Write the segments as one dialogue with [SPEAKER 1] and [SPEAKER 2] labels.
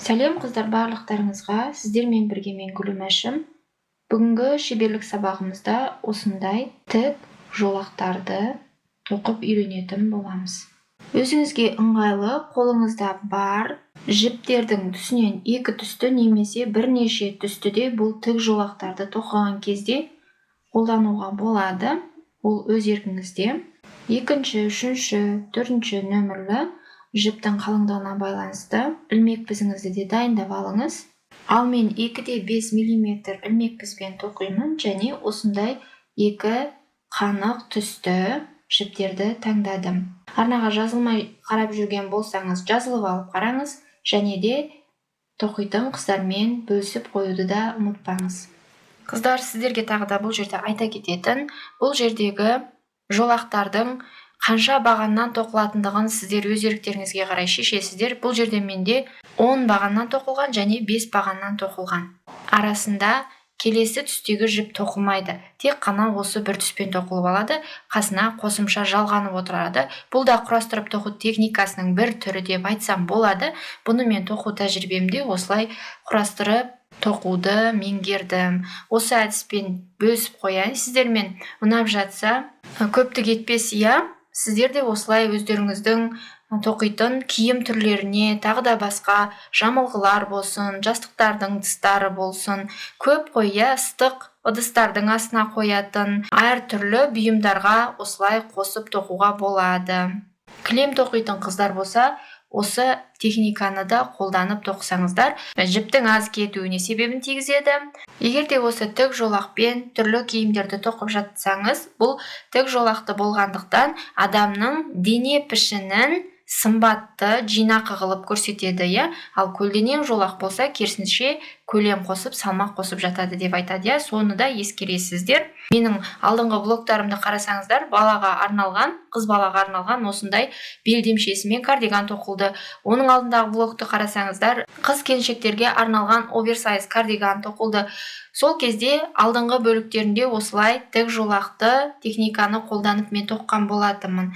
[SPEAKER 1] Сәлем қыздар барлықтарыңызға, сіздермен бірге мен Гүлмәшім. Бүгінгі шеберлік сабағымызда осындай тік жолақтарды тоқып үйренетін боламыз. Өзіңізге ыңғайлы қолыңызда бар жіптердің түсінен екі түсті немесе бірнеше түсті де бұл тік жолақтарды тоқыған кезде қолдануға болады. Ол өз еркіңізде. Екінші, үшінші, төртінші нөмірлі жіптің қалыңдығына байланысты ілмек бізіңізді де дайындап алыңыз. Ал мен 2,5 мм ілмек бізбен тоқимын және осындай екі қанық түсті жіптерді таңдадым. Арнаға жазылмай қарап жүрген болсаңыз, жазылып алып қараңыз және де тоқитын қыздармен бөлісіп қоюды да ұмытпаңыз. Қыздар, сіздерге тағы да бұл жерде айта кететін, бұл жердегі жолақтардың қанша бағаннан тоқылатындығын сіздер өз еріктеріңізге қарай шешесіздер. Бұл жерде менде 10 бағаннан тоқылған және 5 бағаннан тоқылған. Арасында келесі түстегі жіп тоқылмайды. Тек қана осы бір түспен тоқылып алады, қасына қосымша жалғанып отырады. Бұл да құрастырып тоқу техникасының бір түрі деп айтсам болады. Бұны мен тоқу тәжірибемде осылай құрастырып тоқуды меңгердім. Осы әдіспен бөлісіп қояйын сіздермен. Ұнап жатса, көптік етпес, сіздер де осылай өздеріңіздің тоқитын киім түрлеріне, тағы да басқа жамылғылар болсын, жастықтардың тыстары болсын, көп ыстық ыдыстардың астына қоятын әртүрлі бұйымдарға осылай қосып тоқуға болады. Кілем тоқитын қыздар болса, осы техниканы да қолданып тоқысаңыздар, жіптің аз кетуіне себебін тигізеді. Егер де осы тік жолақпен түрлі киімдерді тоқып жатсаңыз, бұл тік жолақты болғандықтан адамның дене пішінін сымбатты, жинақы қылып көрсетеді, ал көлденең жолақ болса, керісінше көлем қосып, салмақ қосып жатады деп айтады, соны да ескересіздер. Менің алдыңғы блогтарымды қарасаңыздар, балаға арналған, қыз балаға арналған осындай белдемшесімен кардиган тоқылды. Оның алдындағы блогты қарасаңыздар, қыз келіншектерге арналған оверсайз кардиган тоқылды. Сол кезде алдыңғы бөліктерінде осылай тік жолақты техниканы қолданып мен тоққан болатынмын.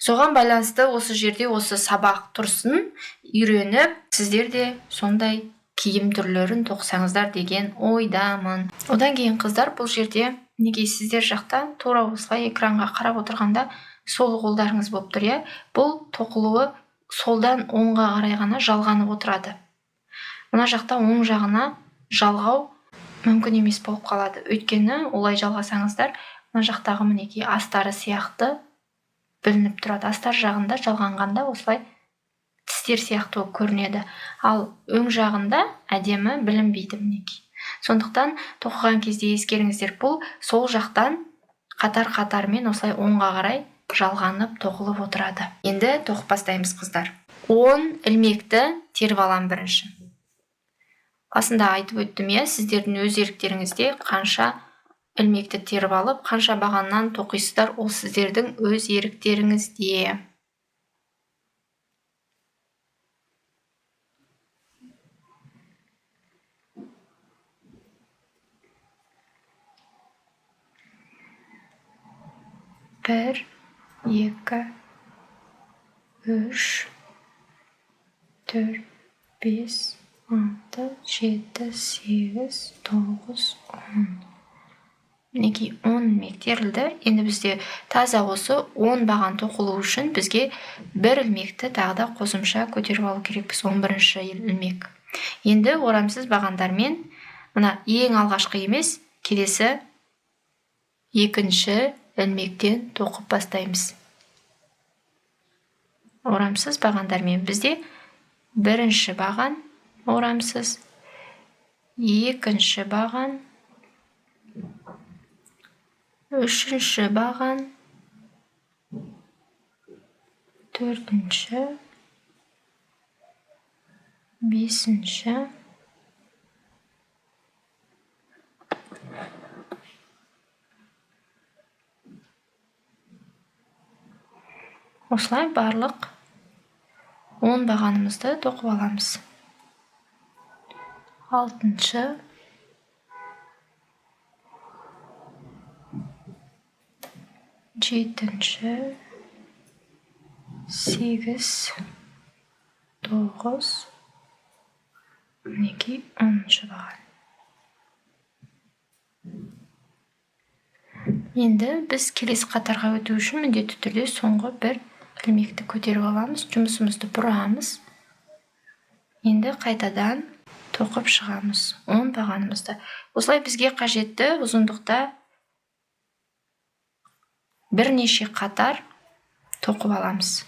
[SPEAKER 1] Соған байланысты осы жерде осы сабақ тұрсын, үйреніп, сіздер де сондай киім түрлерін тоқсаңыздар деген ойдамын. Одан кейін қыздар, бұл жерде неге сіздер жақтан тура осылай экранға қарап отырғанда сол қолдарыңыз болып тұр, бұл тоқылуы солдан оңға қарай ғана жалғанып отырады. Мына жақта оң жағына жалғау мүмкін емес болып қалады. Өйткені олай жалғасаңыздар, мына жақтағы мінекей астары сияқты білініп тұрады. Астар жағында жалғанғанда осылай тістер сияқты көрінеді. Ал өң жағында әдемі білінбейді мінекей. Сондықтан тоқыған кезде ескеріңіздер, бұл сол жақтан қатар-қатармен осылай оңға қарай жалғанып тоқылып отырады. Енді тоқып бастаймыз қыздар. 10 ілмекті теріп алам бірінші. Басында айтып өттім, сіздердің өз еріктеріңізде қанша ілмекті теріп алып, қанша бағаннан тоқисыздар, ол сіздердің өз еріктеріңізде. Бір, екі, үш, төрт, бес, алты, жеті, сегіз, тоғыз, 10. Мінекей 10 ілмек терілді. Енді бізде таза осы 10 баған тоқылу үшін бізге бір ілмекті тағы да қосымша көтеріп алу керекпіз, 11-ші ілмек. Енді орамсыз бағандармен мына ең алғашқы емес, келесі екінші ілмектен тоқып бастаймыз. Орамсыз бағандармен бізде бірінші баған орамсыз, екінші баған, үшінші баған, төртінші, бесінші, осылай барлық 10 бағанымызды тоқып аламыз. Алтыншы, жетінші, 8, 9, мінекей 10-шы баған. Енді біз келесі қатарға өту үшін міндетті түрде соңғы бір ілмекті көтеріп аламыз, жұмысымызды бұрамыз. Енді қайтадан тоқып шығамыз 10 бағанымызды. Осылай бізге қажетті ұзындықта бірнеше қатар тоқып аламыз.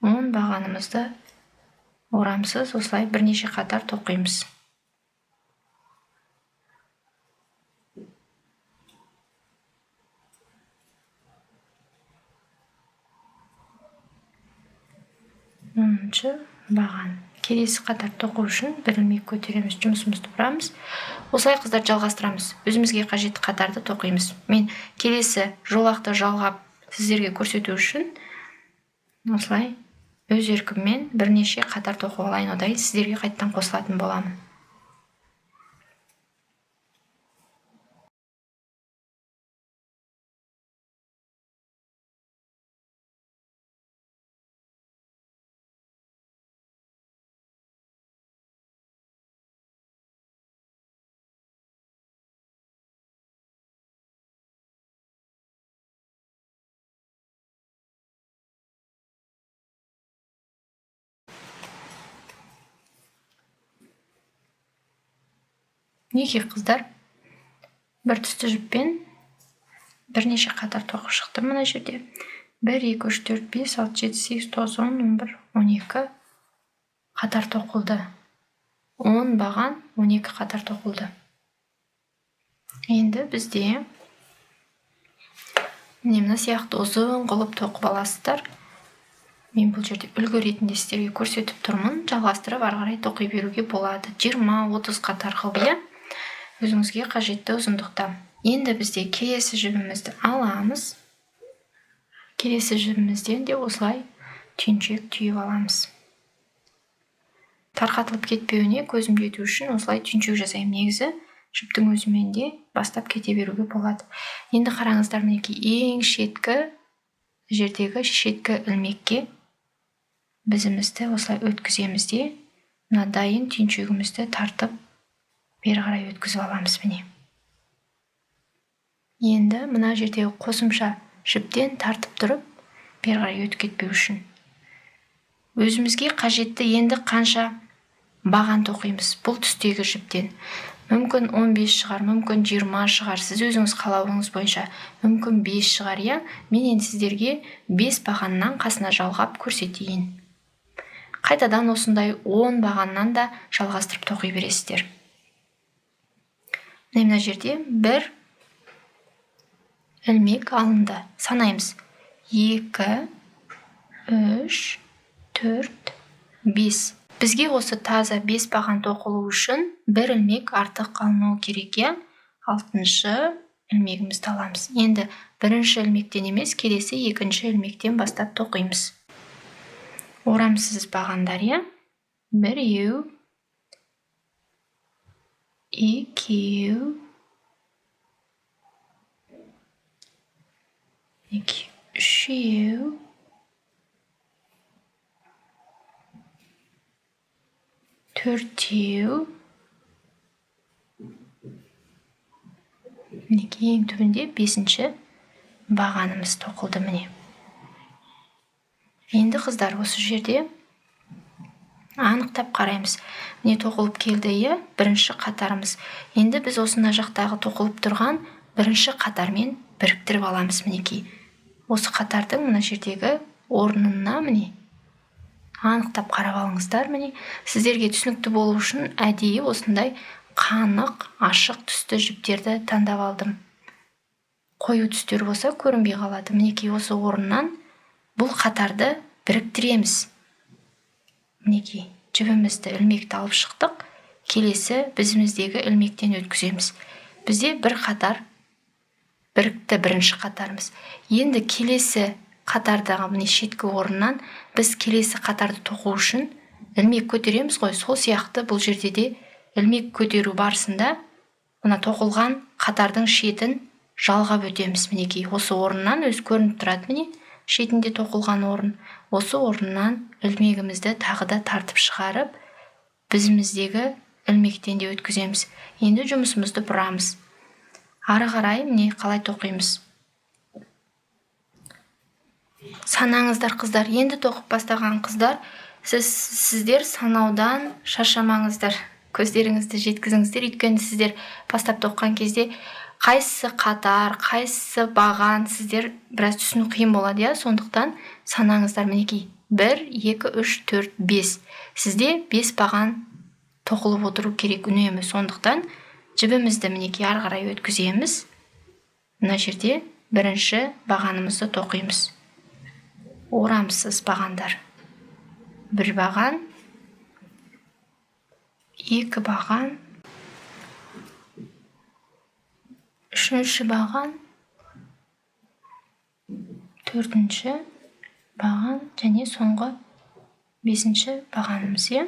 [SPEAKER 1] 10 бағанымызды орамсыз осылай бірнеше қатар тоқимыз. Оныншы баған. Келесі қатар тоқу үшін бір ілмек көтереміз, жұмысымызды бұрамыз. Осылай қыздар жалғастырамыз. Өзімізге қажетті қатарды тоқимыз. Мен келесі жолақты жалғап сіздерге көрсету үшін осылай өз еркіммен бірнеше қатар тоқып алайын, одан сіздерге қайттан қосылатын боламын. Неге қыздар бір түсті жіппен бірнеше қатар тоқып шықтым мына жерде. 1, 2, 3, 4, 5, 6, 7, 8, 9, 10, 11, 12 қатар тоқылды. 10 баған 12 қатар тоқылды. Енді бізде мына сияқты ұзын қылып тоқып аласыздар. Мен бұл жерде үлгі ретінде сіздерге көрсетіп тұрмын. Жалғастырып ары қарай тоқи беруге болады. 20-30 қатар қылып, өзіңізге қажетті ұзындықта. Енді бізде келесі жібімізді аламыз. Келесі жібімізден де осылай түйіншек түйіп аламыз. Тарқатылып кетпеуіне көзім жету үшін осылай түйіншек жасаймын. Негізі жіптің өзімен де бастап кете беруге болады. Енді қараңыздар, мінекей ең шеткі жердегі шеткі ілмекке бізімізді осылай өткіземіз де, мына дайын түйіншегімізді тартып бері қарай өткізіп аламыз міне. Енді мына жердегі қосымша жіптен тартып тұрып, бері қарай өтіп кетпеу үшін өзімізге қажетті енді қанша баған тоқимыз бұл түстегі жіптен. Мүмкін 15 шығар, мүмкін 20 шығар, сіз өзіңіз қалауыңыз бойынша. Мүмкін 5 шығар, я? Мен енді сіздерге 5 бағаннан қасына жалғап көрсетейін. Қайтадан осындай 10 бағаннан да жалғастырып тоқи бересіздер. Мына жерде бір ілмек алынды. Санаймыз. 2, 3, 4, 5. Бізге осы таза 5 баған тоқылу үшін бір ілмек артық қалмау керек, я? 6-шы ілмегімізді аламыз. Енді бірінші ілмектен емес, келесі 2-ші ілмектен бастап тоқимыз. Орамсыз бағандар, я? 1, 2, 3, 4, мінекей ең түбінде 5-ші бағанымыз тоқылды міне. Енді қыздар осы жерде анықтап қараймыз. Міне тоқылып келді, е, бірінші қатарымыз. Енді біз осына жақтағы тоқылып тұрған бірінші қатармен біріктіріп аламыз мінекей. Осы қатардың мына жердегі орнына міне анықтап қарап алыңыздар міне. Сіздерге түсінікті болу үшін әдейі осындай қанық, ашық түсті жіптерді таңдап алдым. Қою түстер болса көрінбей қалады. Мінекей осы орыннан бұл қатарды біріктіреміз. Мінекей жібімізді ілмекті алып шықтық. Келесі бізіміздегі ілмектен өткіземіз. Бізде бір қатар бірікті бірінші қатарымыз. Енді келесі қатардағы міне шеткі орыннан біз келесі қатарды тоқу үшін ілмек көтереміз ғой. Сол сияқты бұл жерде де ілмек көтеру барысында мына тоқылған қатардың шетін жалғап өтеміз. Мінекей осы орыннан өз көрініп тұрады міне. Шетінде тоқылған орын. осы орыннан ілмегімізді тағы да тартып шығарып, бізіміздегі ілмектен де өткіземіз. Енді жұмысымызды бұрамыз. Ары қарай міне қалай тоқимыз. Санаңыздар қыздар. Енді тоқып бастаған қыздар, сіздер санаудан шаршамаңыздар. Көздеріңізді жеткізіңіздер. Өйткені сіздер бастап тоққан кезде қайсысы қатар, қайсысы баған, сіздер біраз түсіну қиын болады, иә? Сондықтан санаңыздар. Мінекей 1, 2, 3, 4, 5. Сізде 5 баған тоқылып отыру керек үнемі. Сондықтан жібімізді мінекей ары қарай өткіземіз. Мына жерде бірінші бағанымызды тоқимыз. Орамсыз бағандар. 1 баған, 2 баған, 3 баған, 4 баған және соңғы 5 бағанымыз, иә?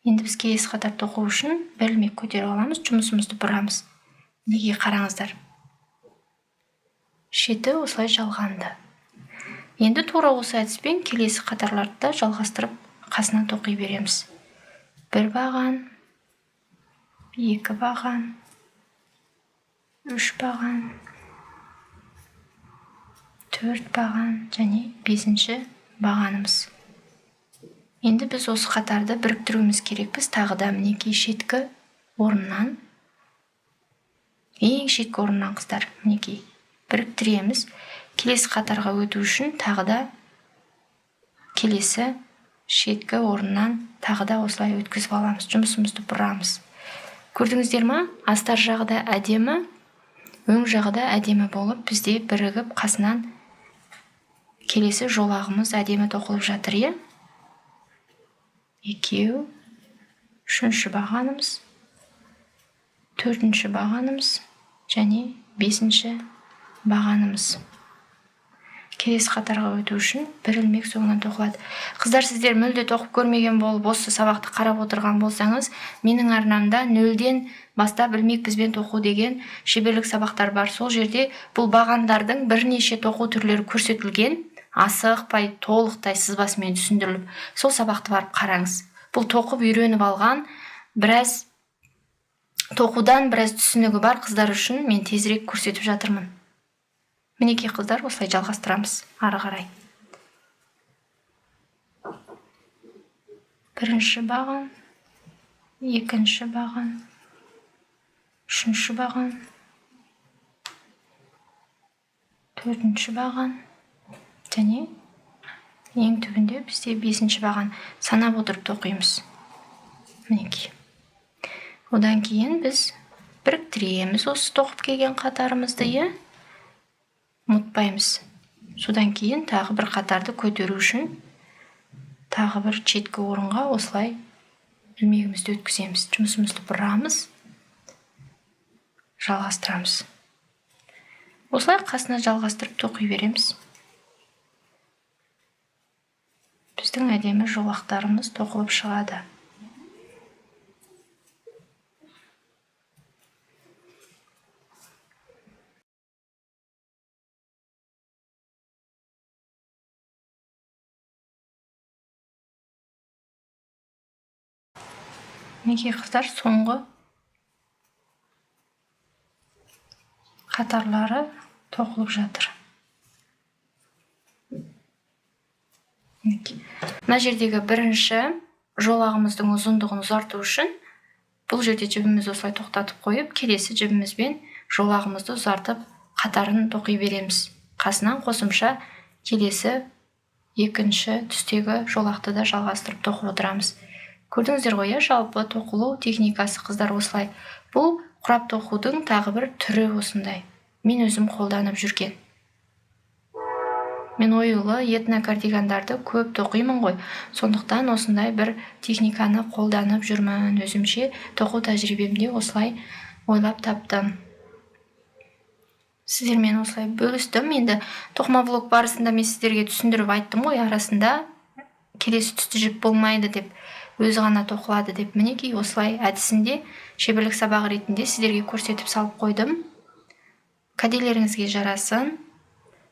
[SPEAKER 1] Енді біз келесі қатар тоқу үшін бір ілмек көтеріп аламыз, жұмысымызды бұрамыз. Неге қараңыздар. Шеті осылай жалғанды. Енді тура осы әдіспен келесі қатарларды да жалғастырып қасынан тоқи береміз. 1 баған, 2 баған, 3 баған, 4 баған және 5 бағанымыз. Енді біз осы қатарды біріктіруіміз керекпіз. Тағы да мінекей шеткі орыннан, ең шеткі орыннан қыздар, мінекей біріктіреміз. Келесі қатарға өту үшін тағы да келесі шеткі орыннан тағы да осылай өткізіп аламыз. Жұмысымызды бұрамыз. Көрдіңіздер ма? Астар жағы да әдемі, өң жағы да әдемі болып, бізде бірігіп қасынан келесі жолағымыз әдемі тоқылып жатыр, е? 2, 3 бағанымыз, 4 бағанымыз және 5 бағанымыз. Келесі қатарға өту үшін бір ілмек соңынан тоқылады. Қыздар, сіздер мүлде тоқып көрмеген болып, осы сабақты қарап отырған болсаңыз, менің арнамда 0-ден бастап ілмек бізбен тоқу деген шеберлік сабақтар бар. Сол жерде бұл бағандардың бірнеше тоқу түрлері көрсетілген, асықпай, толықтай сызбасымен түсіндіріліп. Сол сабақты барып қараңыз. Бұл тоқып үйреніп алған, тоқудан біраз түсінігі бар қыздар үшін мен тезірек көрсетіп жатырмын. Мінекей қыздар, осылай жалғастырамыз ары қарай. 1 баған, 2 баған, 3 баған, 4 баған және ең түбінде бізде 5 баған. Санап отырып тоқимыз. Мінекей. Одан кейін біз біріктіреміз осы тоқып келген қатарымызды, е? Ұмытпаймыз. Содан кейін тағы бір қатарды көтеру үшін тағы бір шеткі орынға осылай ілмегімізді өткіземіз. Жұмысымызды бұрамыз, жалғастырамыз. Осылай қасына жалғастырып тоқи береміз. Біздің әдемі жолақтарымыз тоқылып шығады. Мінекей қыздар, соңғы қатарлары тоқылып жатыр. Мына жердегі бірінші жолағымыздың ұзындығын ұзарту үшін бұл жерде жібімізді осылай тоқтатып қойып, келесі жібімізбен жолағымызды ұзартып қатарын тоқи береміз. Қасынан қосымша келесі екінші түстегі жолақты да жалғастырып тоқып отырамыз. Көрдіңіздер ғой, жалпы тоқылу техникасы қыздар осылай. Бұл құрап тоқудың тағы бір түрі осындай. Мен өзім қолданып жүрген. Мен оюлы этнокардигандарды көп тоқимын ғой. Сондықтан осындай бір техниканы қолданып жүрмін. Өзімше тоқу тәжірибемде осылай ойлап таптым. Сіздермен осылай бөлістім. Енді тоқыма блог барысында мен сіздерге түсіндіріп айттым ғой, арасында келесі түсті жіп болмайды деп, өзі ғана тоқылады деп. Мінекей осылай әдісінде шеберлік сабағы ретінде сіздерге көрсетіп салып қойдым. Кәделеріңізге жарасын.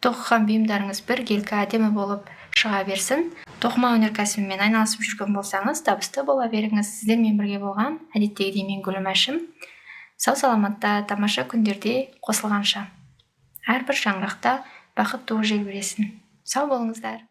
[SPEAKER 1] тоқыған бұйымдарыңыз біркелкі әдемі болып шыға берсін. Тоқыма өнеркәсібімен айналысып жүрген болсаңыз, табысты бола беріңіз. Сіздермен бірге болған әдеттегідей мен Гүлім Әшім. Сау саламатта, тамаша күндерде қосылғанша. Әрбір шаңырақта бақыт туы желбіресін. Сау болыңыздар.